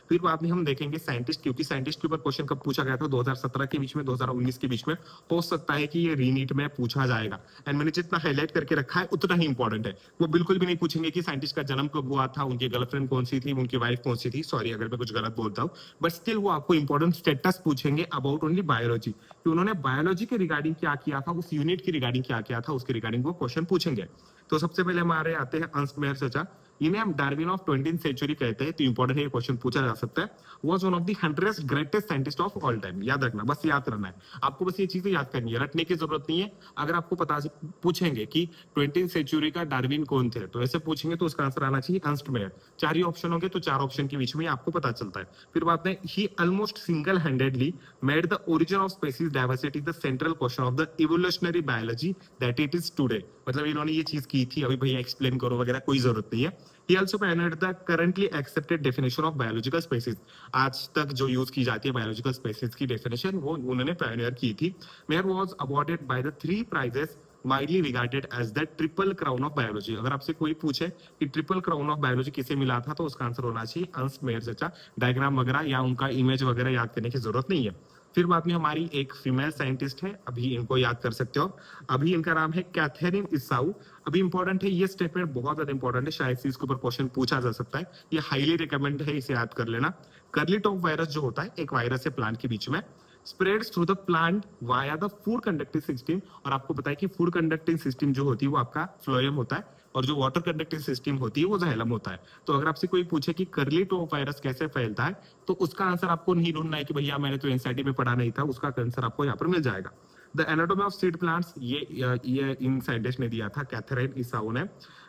फिर बाद में हम देखेंगे साइंटिस्ट, क्योंकि साइंटिस्ट के ऊपर क्वेश्चन कब पूछा गया था 2017 के बीच में, 2019 के बीच में, हो सकता है कि ये रीनीट में पूछा जाएगा। एंड मैंने जितना हाईलाइट करके रखा है उतना ही इंपॉर्टेंट है। वो बिल्कुल भी नहीं पूछेंगे कि साइंटिस्ट का जन्म कब हुआ था, उनकी गर्लफ्रेंड कौन सी थी, उनकी वाइफ कौन सी थी, सॉरी अगर मैं कुछ गलत बोलता हूँ, बट स्टिल वो आपको इंपॉर्टेंट स्टेटस पूछेंगे अबाउट ओनली बायोलॉजी, कि उन्होंने बायोलॉजी के रिगार्डिंग क्या किया था, उस यूनिट की रिगार्डिंग क्या किया था, उसके रिगार्डिंग वो क्वेश्चन पूछेंगे। तो सबसे पहले हमारे आते हैं अंश मेहर चचा, इन्हें हम डार्विन ऑफ 20th सेंचुरी कहते हैं, तो इंपॉर्टेंट है, क्वेश्चन पूछा जा सकता है। Was one of the 100 greatest scientist of all time, याद रखना, बस याद रखना है आपको, बस ये चीजें याद करनी है, रटने की जरूरत नहीं है। अगर आपको पता पूछेंगे कि 20th सेंचुरी का डार्विन कौन थे, तो ऐसे पूछेंगे तो उसका आंसर आना चाहिए अंश मेहर। 4 ही ऑप्शन होंगे तो 4 ऑप्शन के बीच में आपको पता चलता है। फिर बात है, he almost single handedly made the origin of species diversity the central question of the evolutionary biology that it is today. मतलब इन्होंने ये चीज की थी, अभी भैया एक्सप्लेन करो वगैरह कोई जरूरत नहीं है। He also pioneered the currently accepted definition of biological species. आज तक जो यूज की जाती है बायोलॉजिकल स्पेसीज की डेफिनेशन, वो उन्होंने पायोनियर की थी। Mayor was awarded by the 3 prizes widely regarded as the triple crown of biology. अगर आपसे कोई पूछे कि ट्रिपल क्राउन ऑफ बायोलॉजी किसे मिला था, तो उसका आंसर होना चाहिए अंश मेहर चचा। डायग्राम वगैरह या उनका इमेज वगैरह याद करने की जरूरत नहीं है। फिर बाद में हमारी एक फीमेल साइंटिस्ट है, अभी इनको याद कर सकते हो, अभी इनका नाम है कैथरीन इसाऊ। अभी इंपॉर्टेंट है, ये स्टेटमेंट बहुत ज्यादा इंपॉर्टेंट है, शायद से इसके ऊपर क्वेश्चन पूछा जा सकता है, ये हाईली रिकमेंड है, इसे याद कर लेना। कर्ली टॉप वायरस जो होता है, एक वायरस है प्लांट के बीच में, spreads through the plant via the food conducting system. और आपको पता है कि फूड कंडक्टिंग सिस्टम जो होती है वो आपका फ्लोएम होता है, और जो वाटर कंडक्टिंग सिस्टम होती है वो जाइलम होता है। तो अगर आपसे कोई पूछे कि कर्ली टॉप वायरस कैसे फैलता है, तो उसका आंसर आपको नहीं ढूंढना है कि भैया मैंने तो एनसीईआरटी में पढ़ा नहीं था, उसका आंसर आपको यहाँ पर मिल जाएगा। The anatomy of seed plants, ये इन साइंटिस्ट ने दिया था, कैथरीन इसाऊ ने।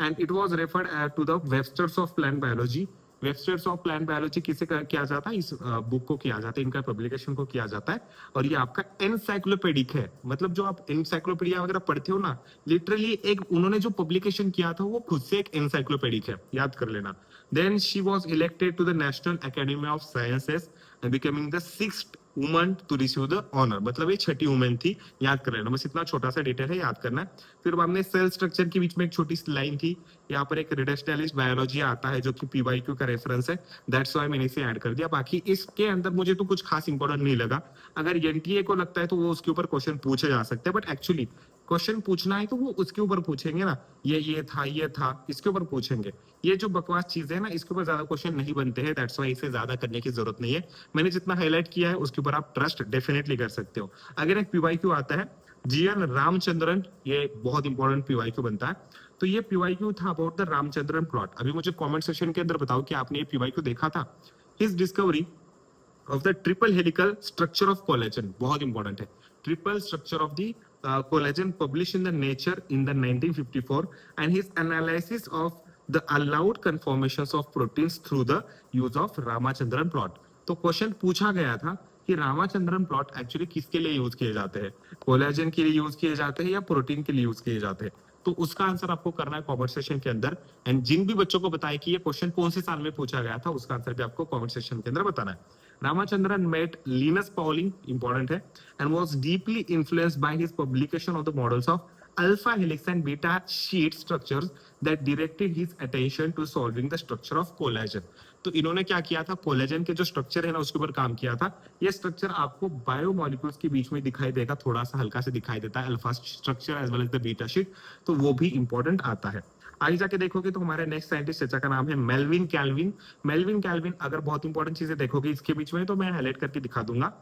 And it was referred to the Websters of plant biology. Websters of plant biology किसे किया जाता है, इस बुक को किया जाता है, इनका पब्लिकेशन को किया जाता है। और ये आपका एनसाइक्लोपेडिक है, मतलब जो आप एनसाइक्लोपीडिया वगैरह पढ़ते हो ना, लिटरली एक उन्होंने जो पब्लिकेशन किया था वो खुद से एक एनसाइक्लोपेडिक है, याद कर लेना। Then she was elected to the national academy of sciences and becoming the 6th woman to receive the honour, मतलब ये 6ठी वुमेन थी, याद कर लेना, बस इतना छोटा सा डिटेल है, याद करना है। फिर हमने सेल स्ट्रक्चर के बीच में एक छोटी सी लाइन थी, यहाँ पर एक रिडक्शनलिस्ट बायोलॉजी आता है जो कि पीवाईक्यू का रेफरेंस है, दैट्स व्हाई मैंने इसे ऐड कर दिया। बाकी इसके अंदर मुझे तो कुछ खास इंपॉर्टेंट नहीं लगा, अगर एनटीए को लगता है तो वो उसके ऊपर क्वेश्चन पूछे जा सकते हैं, बट एक्चुअली क्वेश्चन पूछना है तो वो उसके ऊपर पूछेंगे ना, ये था, इसके ऊपर पूछेंगे। ये जो बकवास चीजें है ना, इसके ऊपर ज्यादा क्वेश्चन नहीं बनते हैं, दैट्स व्हाई इसे ज्यादा करने की जरूरत नहीं है। मैंने जितना हाईलाइट किया है उसके ऊपर आप ट्रस्ट डेफिनेटली कर सकते हो। अगर एक पीवाईक्यू आता है, जीएन रामचंद्रन, ये बहुत इंपॉर्टेंट पीवाईक्यू बनता है, तो ये पीवाईक्यू था अबाउट द रामचंद्रन प्लॉट। अभी मुझे कमेंट सेक्शन के अंदर बताओ कि आपने ये पीवाईक्यू देखा था। His discovery of the triple helical structure of collagen, बहुत इंपॉर्टेंट है, triple structure of the collagen published in the Nature in the 1954 and his analysis of the allowed conformations of proteins through the use of Ramachandran plot। तो question पूछा गया था कि Ramachandran plot actually किसके लिए use किए जाते हैं, कोलेजन के लिए यूज किए जाते हैं या प्रोटीन के लिए यूज किए जाते हैं, तो उसका आंसर आपको करना है कमेंट सेक्शन के अंदर। एंड जिन भी बच्चों को बताया कि ये क्वेश्चन कौन से साल में पूछा गया था, उसका आंसर भी आपको कमेंट सेक्शन के अंदर बताना है। Ramachandran met Linus Pauling, important है, and was deeply influenced by his publication of the models of alpha helix and beta sheet structures that directed his attention to solving the structure of collagen। तो इन्होंने क्या किया था, collagen के जो structure है ना उसके ऊपर काम किया था। ये स्ट्रक्चर आपको बायोमोलिक्यूल्स के बीच में दिखाई देगा, थोड़ा सा हल्का से दिखाई देता है, alpha structure as well as the beta sheet, तो वो भी इंपॉर्टेंट आता है। आगे जाके देखोगे तो हमारे नेक्स्ट साइंटिस्ट चर्चा का नाम है मेल्विन कैल्विन। मेल्विन कैल्विन, अगर बहुत इंपॉर्टेंट चीजें देखोगे इसके बीच में तो मैं हाईलाइट करके दिखा दूंगा।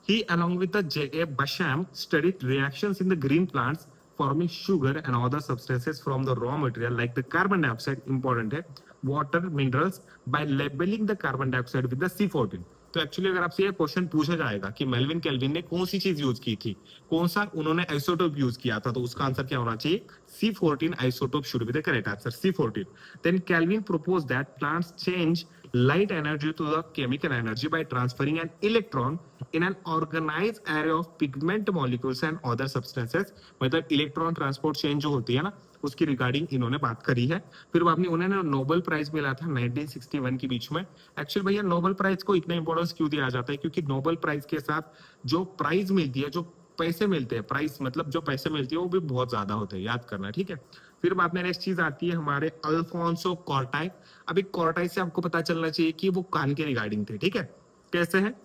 He along with the J.A. Basham studied reactions in the green plants forming sugar and other substances from the raw material like the carbon dioxide, important है, water, minerals by labeling the carbon dioxide with the C14। तो actually अगर आपसे ये question पूछा जाएगा कि Melvin kelvin ने कौन सी चीज यूज की थी, कौन सा उन्होंने आइसोटोप यूज किया था, तो उसका आंसर क्या होना चाहिए, C14 isotope should be the correct answer, C14। Then Calvin proposed that plants change light energy to the chemical energy by transferring an electron in an organized array of pigment molecules and other substances। मतलब electron transport change जो होती है ना, उसकी regarding इन्होंने बात करी है। फिर बाद में उन्होंने नोबेल प्राइज मिला था 1961 के बीच में। एक्चुअली भैया नोबेल प्राइज को इतना इंपॉर्टेंस क्यों दिया जाता है, क्योंकि नोबेल प्राइज के साथ जो प्राइज मिलती है, जो पैसे मिलते हैं, प्राइस मतलब जो पैसे मिलते हैं वो भी बहुत ज्यादा होते हैं, याद करना, ठीक है। फिर बाद में नेक्स्ट चीज आती है हमारे अल्फोंसो कॉर्टाई। अभी कॉर्टाई से आपको पता चलना चाहिए कि वो कान के रिगार्डिंग थे, ठीक है। कैसे है?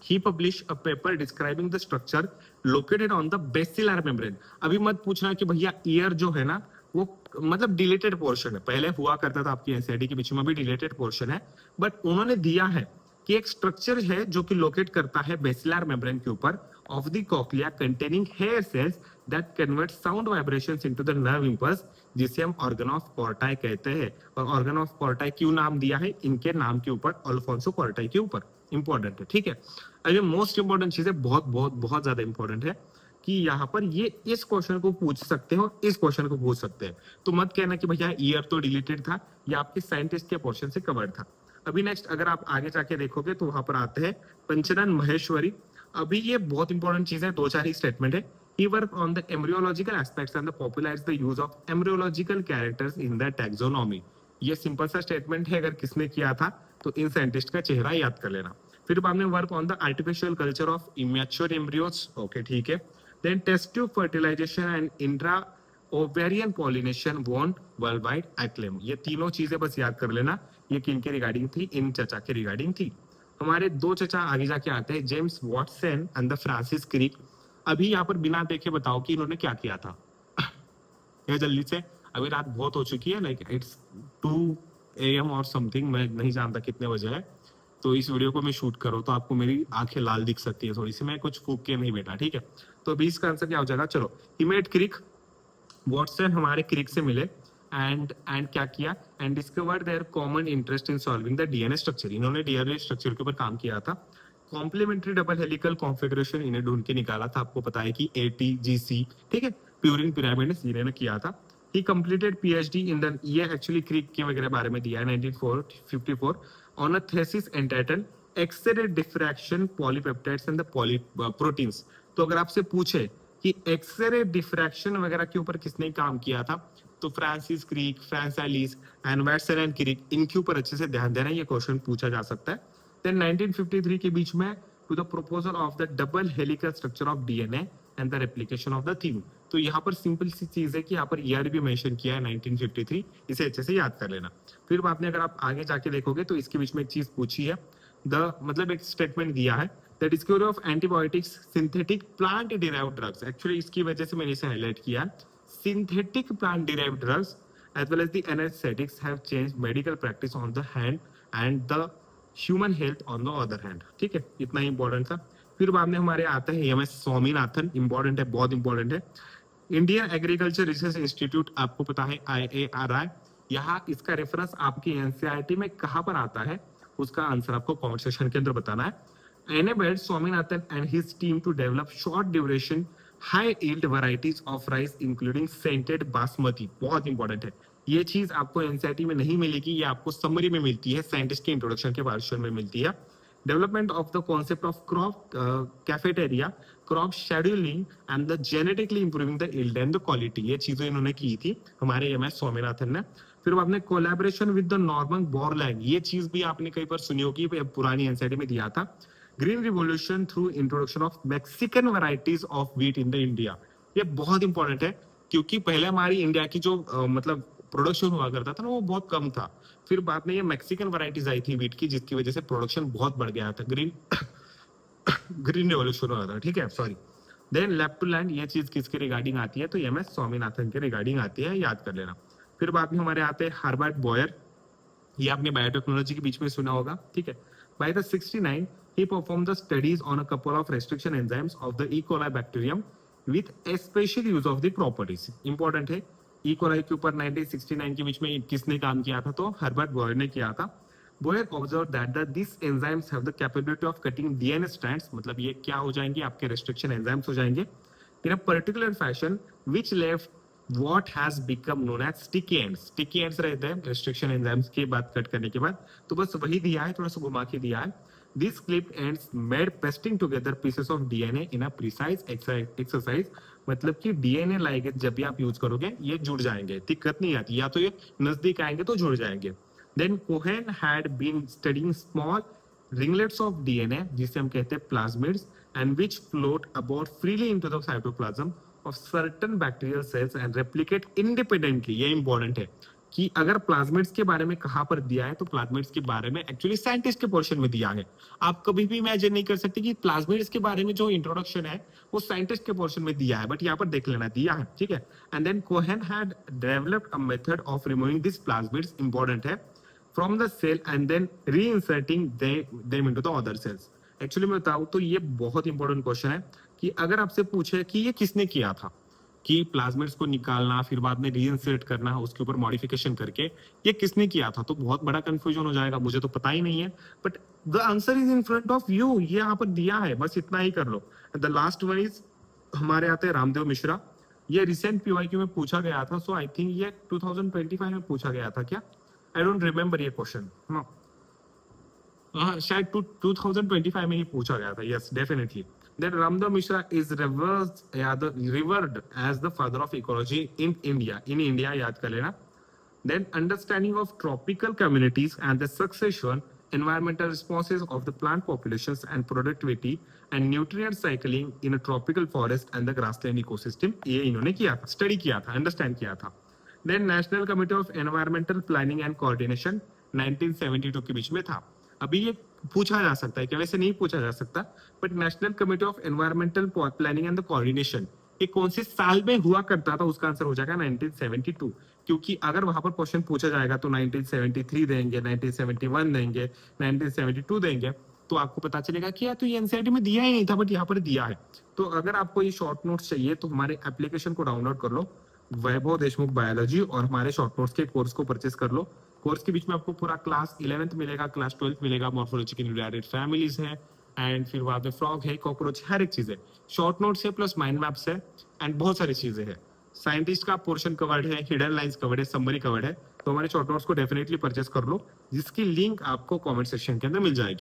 He published a paper describing the structure located on the basilar membrane। अभी मत पूछना कि भैया ईयर जो है ना वो मतलब डिलेटेड पोर्शन है, पहले हुआ करता था आपकी एनसीईआरटी के बीच में भी डिलेटेड पोर्शन है, बट उन्होंने दिया है कि एक स्ट्रक्चर है जो कि लोकेट करता है बेसिलर मेम्ब्रेन के ऊपर of the cochlea containing hair cells that convert sound vibrations into the nerve impulse, जिसे हम ऑर्गन ऑफ कॉर्टाई कहते हैं। और ऑर्गन ऑफ कॉर्टाई क्यों नाम दिया है? इनके नाम के ऊपर, अल्फोंसो कॉर्टाई के ऊपर। इंपॉर्टेंट है, ठीक है। अभी मोस्ट इंपॉर्टेंट चीज है, बहुत बहुत बहुत ज्यादा इंपॉर्टेंट है कि यहाँ पर ये इस क्वेश्चन को पूछ सकते हैं और इस क्वेश्चन को पूछ सकते हैं। तो मत कहना कि भैया ईयर तो डिलीटेड था, या आपके साइंटिस्ट के पोर्शन से कवर्ड था। अभी नेक्स्ट अगर आप आगे जाके देखोगे तो वहां पर आते हैं पंचनन महेश्वरी। अभी ये बहुत इंपॉर्टेंट चीज है, 2-4 ही स्टेटमेंट है। He worked on the embryological aspects and popularized the use of embryological characters in the taxonomy। ये सिंपल सा स्टेटमेंट है, अगर किसने किया था तो इन साइंटिस्ट का चेहरा याद कर लेना। फिर बाद में work on the artificial culture of immature embryos, okay ठीक है। Then test tube fertilization and intra ovarian pollination won worldwide acclaim. ये तीनों चीजें बस याद कर लेना, ये किन के रिगार्डिंग थी? इन चचा के रिगार्डिंग थी। हमारे 2 चचा आगे जाके आते हैं, James Watson and the Francis Crick. अभी यहाँ पर बिना देखे बताओ कि इन्होंने क्या किया था। ये जल्दी से, अभी रात बहुत हो चुकी है, लाइक इट्स 2 AM और समथिंग, मैं नहीं जानता कितने बजे है। तो इस वीडियो को मैं शूट करूँ तो आपको मेरी आंखें लाल दिख सकती है थोड़ी सी, मैं कुछ फूक के नहीं बैठा, ठीक है। तो अभी इसका आंसर क्या हो जाएगा? चलो, ही मेड क्रिक, वॉटसन हमारे क्रिक से मिले एंड क्या किया? And discovered their common interest in solving the DNA structure. इन्होंने डीएनए स्ट्रक्चर के ऊपर काम किया था। कॉम्प्लीमेंट्री डबल हेलिकल कॉन्फ़िगरेशन इन्हें ढूंढ के निकाला था, आपको पता है कि ATGC, ठीक है, प्यूरिन पिरामिड इन्होंने किया था। He completed PhD in the, ये एक्चुअली क्रिक के वगैरह बारे में दिया है 1954 on a thesis entitled x ray diffraction polypeptides and the proteins. तो अगर आपसे पूछे कि एक्स-रे डिफ्रैक्शन वगैरह के ऊपर किसने काम किया था, तो फ्रांसिस क्रिक, फ्रांस एलिस एंड वैटसन एंड क्रिक, इनके ऊपर अच्छे से ध्यान देना, ये क्वेश्चन पूछा जा सकता है। Then 1953 के बीच में to the proposal of the double helical structure of DNA and the replication of the theme। तो यहाँ पर सिंपल सी चीज है कि यहाँ पर ईयर भी मेंशन किया है 1953, इसे अच्छे से याद कर लेना। फिर बाद में अगर आप आगे जाके देखोगे तो इसके बीच में एक चीज पूछी है, मतलब एक स्टेटमेंट दिया है, the discovery of antibiotics synthetic plant derived drugs. Actually इसकी वजह से मैंने इसे हाईलाइट किया, synthetic plant derived drugs as well as the anesthetics have changed medical practice on the hand and the human health on the other hand, ठीक है, इतना ही important था। फिर बाद में हमारे आता है MS स्वामीनाथन, इंपॉर्टेंट है, बहुत इंपॉर्टेंट है। इंडियन एग्रीकल्चर रिसर्च इंस्टीट्यूट, आपको पता है IARI। यहाँ इसका रेफरेंस आपकी NCERT में कहाँ पर आता है, उसका आंसर आपको कमेंट सेक्शन के अंदर बताना है। enabled Swaminathan and his team to develop short duration high yield varieties of rice including scented basmati. बहुत इंपॉर्टेंट है, ये चीज आपको एनसीईआरटी में नहीं मिलेगी, ये आपको समरी में मिलती है, साइंटिस्ट के इंट्रोडक्शन के वर्जन में मिलती है। Development of the concept of crop cafeteria, crop scheduling and the genetically improving the yield and the quality, ये चीजें इन्होंने की थी हमारे MS स्वामीनाथन ने। फिर आपने collaboration with the Norman Borland, ये चीज भी आपने कहीं पर सुनी होगी, पुरानी एनसीईआरटी में दिया था। Green revolution through introduction of Mexican varieties of wheat in the India, ये बहुत इंपॉर्टेंट है क्योंकि पहले हमारी इंडिया की जो मतलब प्रोडक्शन हुआ करता था ना वो बहुत कम था। फिर बाद में ये मैक्सिकन वैरायटीज आई थी व्हीट की, जिसकी वजह से प्रोडक्शन बहुत बढ़ गया था, ग्रीन रिवॉल्यूशन हुआ था, ठीक है, sorry. Then lab to land, ये चीज किसके रिगार्डिंग आती है, तो MS स्वामीनाथन के रिगार्डिंग आती है, याद कर लेना। फिर बाद में हमारे आते हैं हर्बर्ट बॉयर, ये आपने बायोटेक्नोलॉजी के बीच में सुना होगा, ठीक है। By the 69 he performed the studies on a couple of restriction enzymes of the E. coli bacterium with a special use of the properties। Important है, E. coli के ऊपर 1969 के बीच में किसने काम किया था, तो हर्बर्ट बॉयर ने किया था। Boyer observe that this enzymes have the capability of cutting DNA strands, मतलब ये क्या हो जाएंगे, आपके रेस्ट्रिक्शन एंजाइम्स हो जाएंगे, in a particular fashion which left what has become known as sticky ends। sticky ends रहते हैं restriction enzymes की बात कट करने के बाद, तो बस वही दिया है, थोड़ा सा घुमा के दिया है। These clipped ends made pasting together pieces of DNA in a precise exercise, मतलब कि DNA लाइगेज जब भी आप यूज करोगे ये जुड़ जाएंगे, दिक्कत नहीं आती, या तो ये नजदीक आएंगे तो जुड़ जाएंगे। Then Cohen had been studying small ringlets of DNA जिसे हम कहते हैं plasmids and which float about freely into the cytoplasm of certain bacterial cells and replicate independently. ये इंपॉर्टेंट है कि अगर प्लाज्मिड्स के बारे में कहां पर दिया है तो प्लाज्मिड्स के बारे में एक्चुअली साइंटिस्ट के पोर्शन में दिया है। आप कभी भी इमेजिन नहीं कर सकते कि प्लाज्मिड्स के बारे में जो इंट्रोडक्शन है वो साइंटिस्ट के पोर्शन में दिया है, बट यहाँ पर देख लेना दिया है, ठीक है। And then Cohen had developed a method of removing this plasmids, important है, from the cell and then reinserting them into the other cells। Actually मैं बताऊं तो ये बहुत इंपॉर्टेंट क्वेश्चन है कि अगर आपसे पूछे कि ये किसने किया था, कि प्लाज्मिड्स को निकालना फिर बाद में रीइंसर्ट करना उसके ऊपर मॉडिफिकेशन करके, ये किसने किया था, तो बहुत बड़ा कंफ्यूजन हो जाएगा, मुझे तो पता ही नहीं है, but the answer is in front of you, ये यहाँ पर दिया है, बस इतना ही कर लो। द लास्ट वन इज हमारे आते हैं रामदेव मिश्रा। ये रिसेंट पीवाईक्यू में पूछा गया था, सो आई थिंक ये 2025 में पूछा गया था क्या, आई डोंट रिमेम्बर ये क्वेश्चन। हाँ शायद 2025 में ही पूछा गया था, yes definitely. Then Ramdev Mishra is revered as the father of ecology in India. In India, याद कर लेना। Then understanding of tropical communities and the succession, environmental responses of the plant populations and productivity and nutrient cycling in a tropical forest and the grassland ecosystem, ये इन्होंने किया था, study किया था, understand किया था। Then national committee of environmental planning and coordination 1972 के बीच में था। अभी ये पूछा जा सकता है कि वैसे नहीं पूछा जा सकता, but national committee of environmental planning and the coordination ये कौन से साल में हुआ करता था, उसका आंसर हो जाएगा 1972। क्योंकि अगर वहां पर क्वेश्चन पूछा जाएगा तो 1973 देंगे, 1971 देंगे, 1972 देंगे, तो आपको पता चलेगा कि यार तो ये एनसीईआरटी में दिया ही नहीं था, बट यहाँ पर दिया है। तो अगर आपको ये शॉर्ट नोट्स चाहिए तो हमारे एप्लीकेशन को डाउनलोड कर लो, वैभव देशमुख बायोलॉजी, और हमारे शॉर्ट नोट्स के कोर्स को परचेस कर लो। कोर्स के बीच में आपको पूरा क्लास 11th मिलेगा, क्लास 12th मिलेगा, मॉर्फोलॉजी की रिलेटेड फैमिलीज है, एंड फिर वहां पे फ्रॉग है, कॉकरोच, हर एक चीज है। शॉर्ट नोट्स है प्लस माइंड मैप्स है एंड बहुत सारी चीजें हैं। साइंटिस्ट का पोर्शन कवर्ड है, हिडन लाइंस कवर्ड है, समरी कवर्ड है। तो हमारे शॉर्ट नोट्स को डेफिनेटली परचेस कर लो, जिसकी लिंक आपको कमेंट सेक्शन के अंदर मिल जाएगी।